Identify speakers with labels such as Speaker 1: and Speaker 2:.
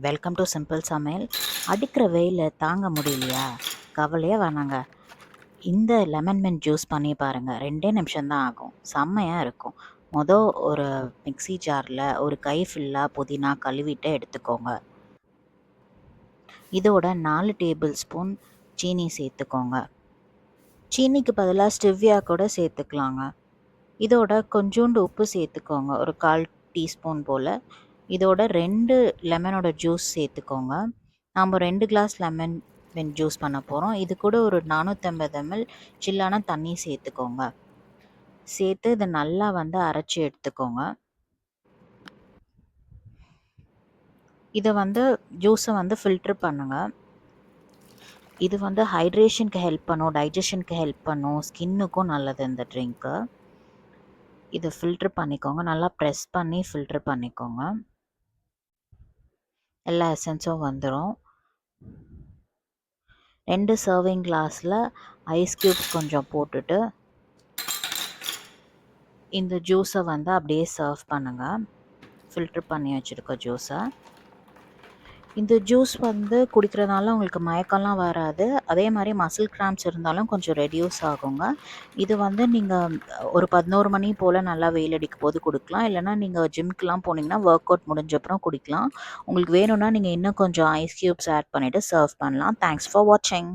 Speaker 1: Welcome to simple சமையல். அடிக்கிற வெயில தாங்க முடியலையா? கவலையே வேணாங்க. இந்த லெமன் மின்ட் ஜூஸ் பண்ணி பாருங்க. 2 நிமிஷம் தான் ஆகும். செம்மையா இருக்கும். ஒரு மிக்ஸி ஜார்ல ஒரு கை ஃபுல்லா புதினா கழுவிட்டு எடுத்துக்கோங்க. இதோட 4 டேபிள் ஸ்பூன் சீனி சேர்த்துக்கோங்க. சீனிக்கு பதிலா ஸ்டெவியா கூட சேர்த்துக்கலாங்க. இதோட கொஞ்சோண்டு உப்பு சேர்த்துக்கோங்க. ஒரு 1/4 டீஸ்பூன் போல. இதோட 2 லெமனோட ஜூஸ் சேர்த்துக்கோங்க. நாம 2 கிளாஸ் லெமன் ஜூஸ் பண்ண போகிறோம். இது கூட ஒரு 450 ml சில்லான தண்ணி சேர்த்துக்கோங்க. சேர்த்து இதை நல்லா அரைச்சி எடுத்துக்கோங்க. இதை ஜூஸை ஃபில்ட்ரு பண்ணுங்க. இது ஹைட்ரேஷனுக்கு ஹெல்ப் பண்ணும், டைஜஷனுக்கு ஹெல்ப் பண்ணும், ஸ்கின்னுக்கும் நல்லது இந்த ட்ரிங்க்கு. இதை ஃபில்ட்ரு பண்ணிக்கோங்க. நல்லா ப்ரெஸ் பண்ணி ஃபில்ட்ரு பண்ணிக்கோங்க. எல்லா எசன்ஸும் வந்துடும். 2 சர்விங் கிளாஸில் ஐஸ் க்யூப்ஸ் கொஞ்சம் போட்டுட்டு இந்த ஜூஸை அப்படியே சர்வ் பண்ணுங்கள். ஃபில்ட்ரு பண்ணி வச்சுருக்க ஜூஸை. இந்த ஜூஸ் குடிக்கிறதுனால உங்களுக்கு மயக்கம்லாம் வராது. அதே மாதிரி மசில் கிராம்ப்ஸ் இருந்தாலும் கொஞ்சம் ரெடியூஸ் ஆகுங்க. இது நீங்கள் ஒரு 11 மணி போல் நல்லா வெயில் அடிக்கும் போது குடிக்கலாம். இல்லைனா நீங்கள் ஜிம்க்கெலாம் போனீங்கன்னா ஒர்க் அவுட் முடிஞ்ச அப்புறம் குடிக்கலாம். உங்களுக்கு வேணும்னா நீங்கள் இன்னும் கொஞ்சம் ஐஸ் க்யூப்ஸ் ஆட் பண்ணிவிட்டு சர்வ் பண்ணலாம். தேங்க்ஸ் ஃபார் வாட்சிங்.